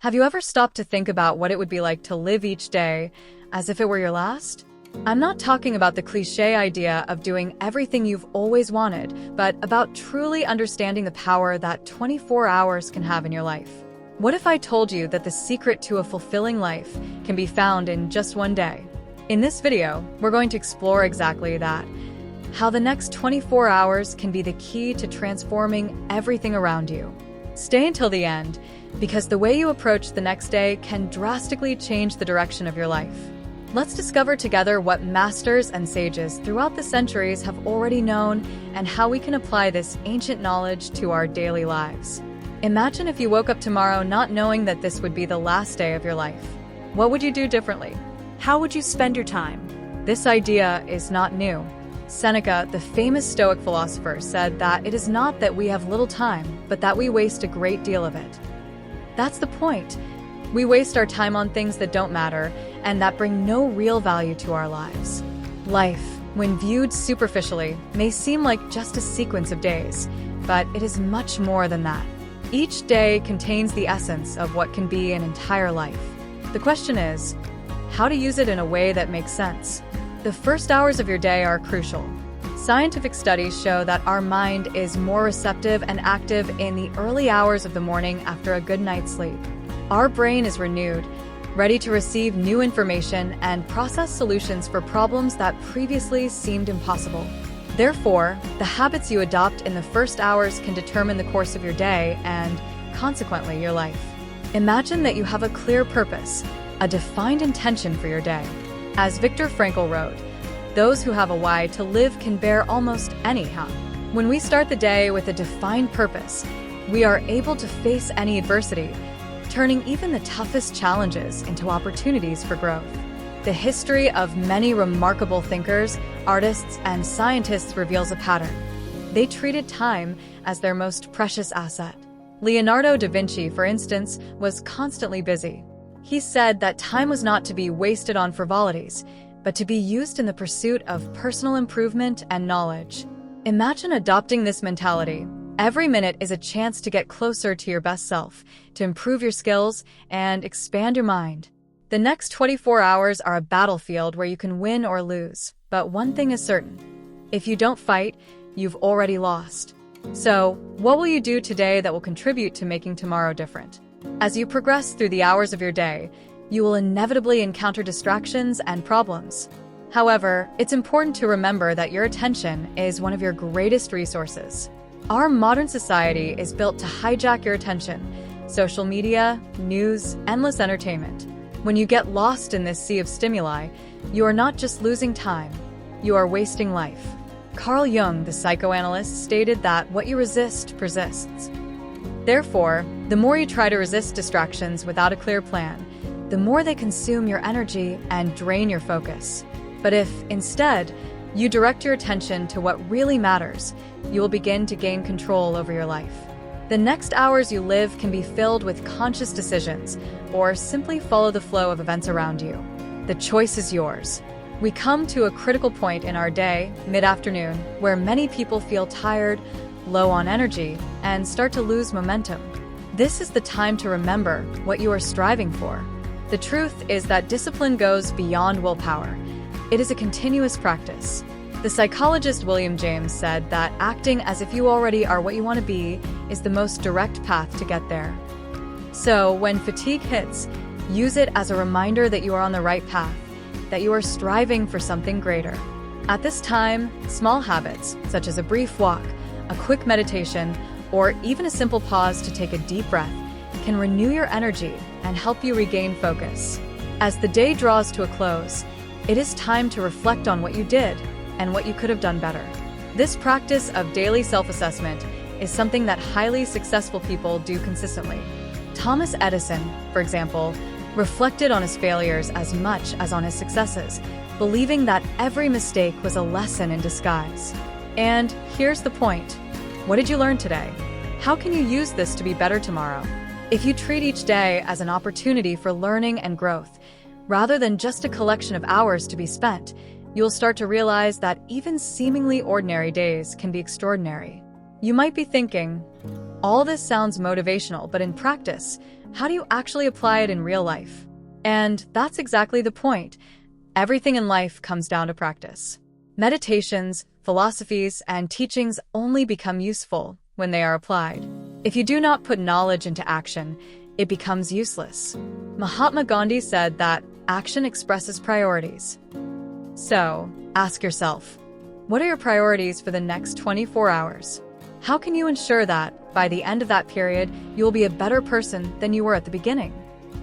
Have you ever stopped to think about what it would be like to live each day as if it were your last? I'm not talking about the cliché idea of doing everything you've always wanted, but about truly understanding the power that 24 hours can have in your life. What if I told you that the secret to a fulfilling life can be found in just one day? In this video, we're going to explore exactly that. How the next 24 hours can be the key to transforming everything around you. Stay until the end, because the way you approach the next day can drastically change the direction of your life. Let's discover together what masters and sages throughout the centuries have already known and how we can apply this ancient knowledge to our daily lives. Imagine if you woke up tomorrow not knowing that this would be the last day of your life. What would you do differently? How would you spend your time? This idea is not new. Seneca, the famous Stoic philosopher, said that it is not that we have little time, but that we waste a great deal of it. That's the point. We waste our time on things that don't matter and that bring no real value to our lives. Life, when viewed superficially, may seem like just a sequence of days, but it is much more than that. Each day contains the essence of what can be an entire life. The question is, how to use it in a way that makes sense. The first hours of your day are crucial. Scientific studies show that our mind is more receptive and active in the early hours of the morning after a good night's sleep. Our brain is renewed, ready to receive new information and process solutions for problems that previously seemed impossible. Therefore, the habits you adopt in the first hours can determine the course of your day and, consequently, your life. Imagine that you have a clear purpose, a defined intention for your day. As Viktor Frankl wrote, "Those who have a why to live can bear almost any hump." When we start the day with a defined purpose, we are able to face any adversity, turning even the toughest challenges into opportunities for growth. The history of many remarkable thinkers, artists, and scientists reveals a pattern. They treated time as their most precious asset. Leonardo da Vinci, for instance, was constantly busy. He said that time was not to be wasted on frivolities, but to be used in the pursuit of personal improvement and knowledge. Imagine adopting this mentality. Every minute is a chance to get closer to your best self, to improve your skills, and expand your mind. The next 24 hours are a battlefield where you can win or lose, but one thing is certain. If you don't fight, you've already lost. So, what will you do today that will contribute to making tomorrow different? As you progress through the hours of your day, you will inevitably encounter distractions and problems. However, it's important to remember that your attention is one of your greatest resources. Our modern society is built to hijack your attention. Social media, news, endless entertainment. When you get lost in this sea of stimuli, you are not just losing time, you are wasting life. Carl Jung, the psychoanalyst, stated that what you resist persists. Therefore, the more you try to resist distractions without a clear plan, the more they consume your energy and drain your focus. But if, instead, you direct your attention to what really matters, you will begin to gain control over your life. The next hours you live can be filled with conscious decisions, or simply follow the flow of events around you. The choice is yours. We come to a critical point in our day, mid-afternoon, where many people feel tired, low on energy, and start to lose momentum. This is the time to remember what you are striving for. The truth is that discipline goes beyond willpower. It is a continuous practice. The psychologist William James said that acting as if you already are what you want to be is the most direct path to get there. So, when fatigue hits, use it as a reminder that you are on the right path, that you are striving for something greater. At this time, small habits, such as a brief walk, a quick meditation, or even a simple pause to take a deep breath, can renew your energy and help you regain focus. As the day draws to a close, it is time to reflect on what you did and what you could have done better. This practice of daily self-assessment is something that highly successful people do consistently. Thomas Edison, for example, reflected on his failures as much as on his successes, believing that every mistake was a lesson in disguise. And here's the point. What did you learn today? How can you use this to be better tomorrow? If you treat each day as an opportunity for learning and growth, rather than just a collection of hours to be spent, you'll start to realize that even seemingly ordinary days can be extraordinary. You might be thinking, all this sounds motivational, but in practice, how do you actually apply it in real life? And that's exactly the point. Everything in life comes down to practice. Meditations, philosophies, and teachings only become useful when they are applied. If you do not put knowledge into action, it becomes useless. Mahatma Gandhi said that action expresses priorities. So, ask yourself, what are your priorities for the next 24 hours? How can you ensure that, by the end of that period, you will be a better person than you were at the beginning?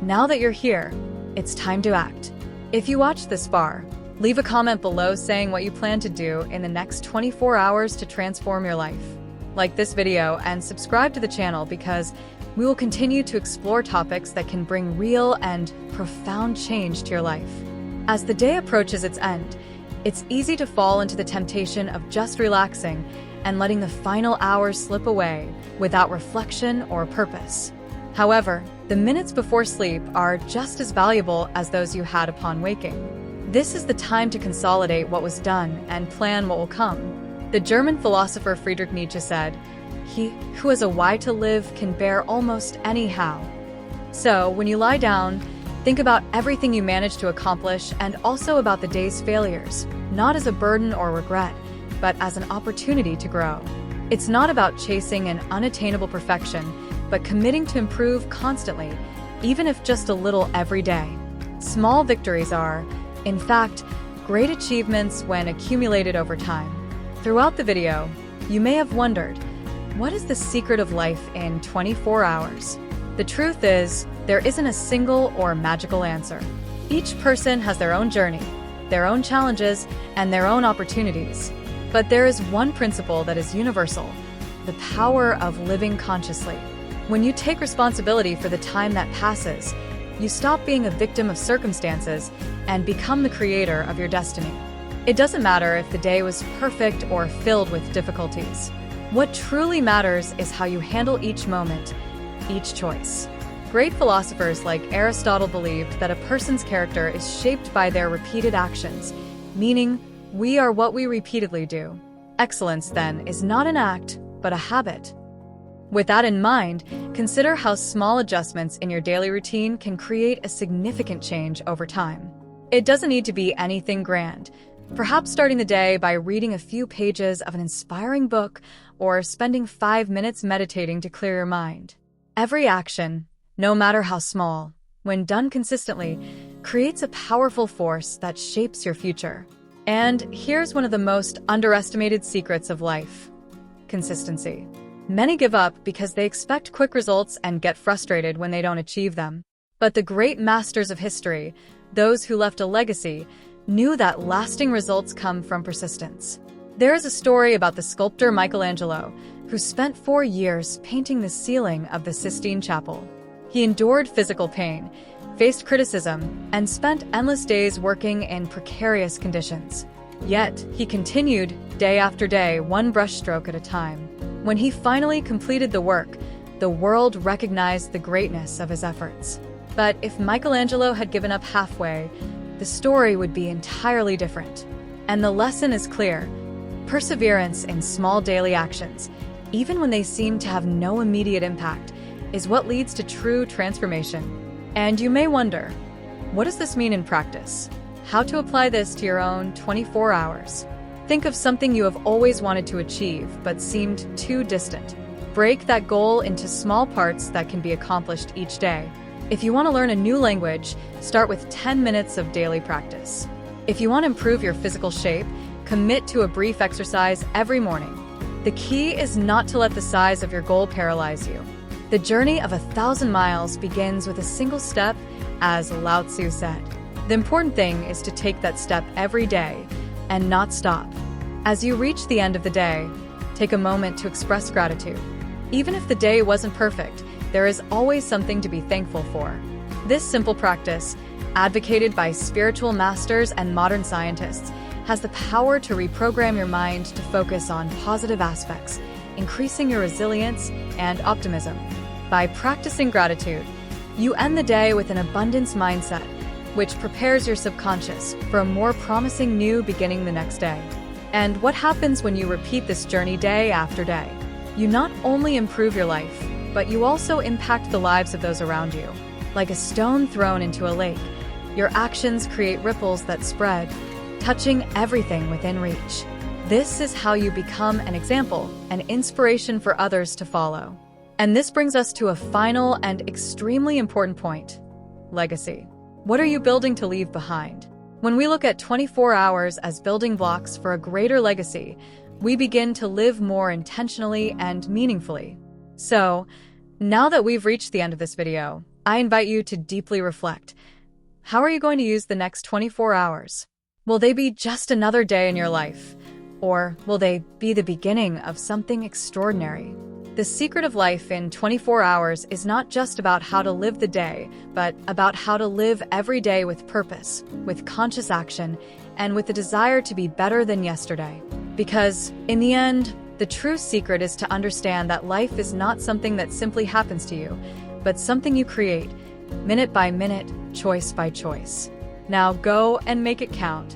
Now that you're here, it's time to act. If you watched this far, leave a comment below saying what you plan to do in the next 24 hours to transform your life. Like this video and subscribe to the channel because we will continue to explore topics that can bring real and profound change to your life. As the day approaches its end, it's easy to fall into the temptation of just relaxing and letting the final hours slip away without reflection or purpose. However, the minutes before sleep are just as valuable as those you had upon waking. This is the time to consolidate what was done and plan what will come. The German philosopher Friedrich Nietzsche said, "He who has a why to live can bear almost any how." So, when you lie down, think about everything you managed to accomplish and also about the day's failures, not as a burden or regret, but as an opportunity to grow. It's not about chasing an unattainable perfection, but committing to improve constantly, even if just a little every day. Small victories are, in fact, great achievements when accumulated over time. Throughout the video, you may have wondered, what is the secret of life in 24 hours? The truth is, there isn't a single or magical answer. Each person has their own journey, their own challenges, and their own opportunities. But there is one principle that is universal: the power of living consciously. When you take responsibility for the time that passes, you stop being a victim of circumstances and become the creator of your destiny. It doesn't matter if the day was perfect or filled with difficulties. What truly matters is how you handle each moment, each choice. Great philosophers like Aristotle believed that a person's character is shaped by their repeated actions, meaning we are what we repeatedly do. Excellence, then, is not an act, but a habit. With that in mind, consider how small adjustments in your daily routine can create a significant change over time. It doesn't need to be anything grand. Perhaps starting the day by reading a few pages of an inspiring book or spending 5 minutes meditating to clear your mind. Every action, no matter how small, when done consistently, creates a powerful force that shapes your future. And here's one of the most underestimated secrets of life: consistency. Many give up because they expect quick results and get frustrated when they don't achieve them. But the great masters of history, those who left a legacy, knew that lasting results come from persistence. There is a story about the sculptor Michelangelo, who spent 4 years painting the ceiling of the Sistine Chapel. He endured physical pain, faced criticism, and spent endless days working in precarious conditions. Yet, he continued, day after day, one brushstroke at a time. When he finally completed the work, the world recognized the greatness of his efforts. But if Michelangelo had given up halfway, the story would be entirely different. And the lesson is clear: perseverance in small daily actions, even when they seem to have no immediate impact, is what leads to true transformation. And you may wonder, what does this mean in practice? How to apply this to your own 24 hours? Think of something you have always wanted to achieve but seemed too distant. Break that goal into small parts that can be accomplished each day. If you want to learn a new language, start with 10 minutes of daily practice. If you want to improve your physical shape, commit to a brief exercise every morning. The key is not to let the size of your goal paralyze you. The journey of 1,000 miles begins with a single step, as Lao Tzu said. The important thing is to take that step every day and not stop. As you reach the end of the day, take a moment to express gratitude. Even if the day wasn't perfect, there is always something to be thankful for. This simple practice, advocated by spiritual masters and modern scientists, has the power to reprogram your mind to focus on positive aspects, increasing your resilience and optimism. By practicing gratitude, you end the day with an abundance mindset, which prepares your subconscious for a more promising new beginning the next day. And what happens when you repeat this journey day after day? You not only improve your life, but you also impact the lives of those around you. Like a stone thrown into a lake, your actions create ripples that spread, touching everything within reach. This is how you become an example, an inspiration for others to follow. And this brings us to a final and extremely important point: legacy. What are you building to leave behind? When we look at 24 hours as building blocks for a greater legacy, we begin to live more intentionally and meaningfully. So, now that we've reached the end of this video, I invite you to deeply reflect. How are you going to use the next 24 hours? Will they be just another day in your life? Or will they be the beginning of something extraordinary? The secret of life in 24 hours is not just about how to live the day, but about how to live every day with purpose, with conscious action, and with the desire to be better than yesterday. Because, in the end, the true secret is to understand that life is not something that simply happens to you, but something you create, minute by minute, choice by choice. Now go and make it count.